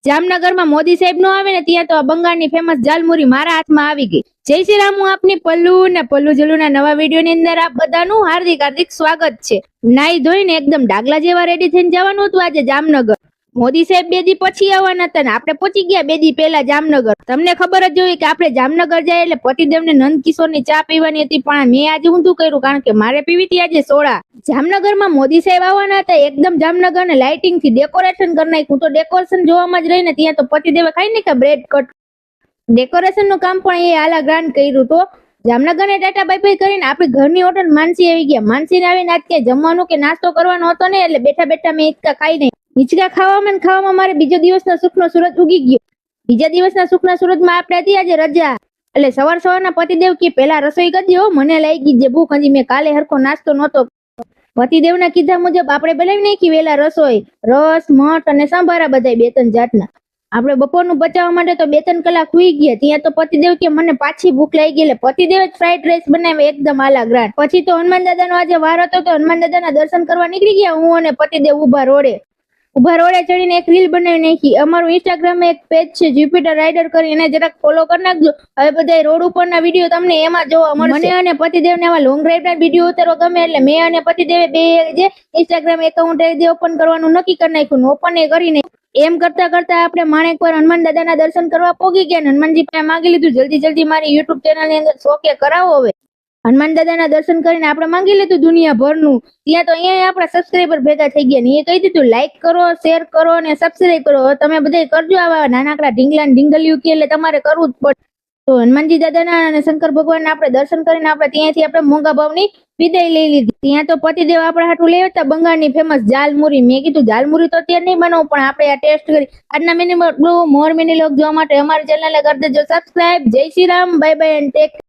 જામનગરમાં મોદી સાહેબ નો આવે ને ત્યાં તો આ બંગાળની ફેમસ જાલમુરી મારા હાથમાં આવી ગઈ। જય શ્રી રામ, હું આપની પલ્લુ ને પલ્લુ જલ્લુના નવા વિડીયો ની અંદર આપ બધાનું હાર્દિક સ્વાગત છે। નાઈ ધોઈને એકદમ ડાગલા જેવા રેડી થઈને જવાનું હતું આજે જામનગર। મોદી સાહેબ 2 દી પછી આવવાના હતા ને આપણે પહોંચી ગયા 2 દી પહેલા જામનગર। તમને ખબર જ હોય કે આપણે જામનગર જાય એટલે પતિદેવને નંદકિશોરની ચા પીવાની હતી, પણ મેં આજે ઊંધું કર્યું કારણ કે મારે પીવી હતી આજે સોડા। જામનગરમાં મોદી સાહેબ આવવાના હતા, એકદમ જામનગર ને લાઇટિંગ થી ડેકોરેશન કરી નાખ્યું। તો ડેકોરેશન જોવામાં જ રહીને ત્યાં તો પતિદેવે ખાઈ ને કે બ્રેડ કટ ડેકોરેશન નું કામ પણ એ આલા ગ્રાન્ડ કર્યું। તો જામનગર ને ટાટા બાય બાય કરીને આપણી ઘરની હોટલ માનસી આવી ગયા। માનસી ને આવીને આજ કે જમવાનું કે નાસ્તો કરવાનો હતો ને એટલે બેઠા બેઠા મેં હિંચકા ખાઈ નહીં। હિંચકા ખાવામાં મારે બીજો દિવસનો સુખનો સૂરજ ઉગી ગયો। બીજા દિવસના સુખના સૂરજમાં આપણે હતી આજે રજા, એટલે સવારના પતિદેવ કે પેલા રસોઈ કરી દો, મને લાગી જે ભૂખ, હજી મેં કાલે હરખો નાસ્તો નહોતો। પતિદેવના કીધા મુજબ આપણે બનાવી નાખી વેલા રસોઈ, રસ મઠ અને સંભારા બધાય 2-3 જાતના। આપણે બપોરનું બચાવવા માટે તો 2-3 કલાક સુઈ ગયા। ત્યાં તો પતિદેવ કે મને પાછી ભૂખ લાગી ગઈ, પતિદેવ જ ફ્રાઈડ રાઈસ બનાવે એકદમ આલા ગ્રાન્ડ। પછી તો હનુમાન દાદાનો આજે વાર હતો તો હનુમાન દાદાના દર્શન કરવા નીકળી ગયા। હું અને પતિદેવ ઉભા રોડે ચડીને એક રીલ બનાવી નાખી। અમારું ઇન્સ્ટાગ્રામમાં એક પેજ છે જ્યુપિટર રાઇડર કરી, એને જરાક ફોલો કરી નાખજો। હવે બધા રોડ ઉપરના વિડીયો તમને એમાં જોવા મળશે। મને અને પતિદેવને આવા લોંગ ડ્રાઈવ ના વિડીયો ઉતારવા ગમે, એટલે મેં અને પતિદેવે બે જે ઇન્સ્ટાગ્રામ એકાઉન્ટ ઓપન કરવાનું નક્કી કરી નાખ્યું, ઓપન એ કરીને એમ કરતા કરતા આપણે માણેકપર હનુમાન દાદાના દર્શન કરવા પહોંચી ગયા। હનુમાનજી પાસે માંગી લીધું, જલ્દી મારી યુટ્યુબ ચેનલ ની અંદર 100K કરાવો। હવે હનુમાન દાદાના દર્શન કરીને આપણે માંગી લીધું દુનિયાભરનું। ત્યાં તો અહીંયા આપણા સબસ્ક્રાઈબર ભેગા થઈ ગયા ને એ કહી દીધું લાઈક કરો, શેર કરો અને સબસ્ક્રાઈબ કરો। તમે બધા કરજો, આવા નાનકડા ઢીંગલા ઢીંગલિયું કે એટલે તમારે કરવું જ પડે। તો હનુમાનજી દાદાના અને શંકર ભગવાનના આપણે દર્શન કરીને આપણે ત્યાંથી આપણે મોંઘા ભાવની વિદાય લઈ લીધી। ત્યાં તો પતિદેવ આપણા હાટું લઈ આવતા બંગાળની ફેમસ જાલમુરી। મેં કીધું જાલમુરી તો અત્યારે નહીં બનાવું, પણ આપણે આ ટેસ્ટ કરી। આજના મિની મોર મિની લોગ જોવા માટે અમારી ચેનલને કરી દેજો સબસ્ક્રાઇબ। જય Shri Ram, bye bye and tech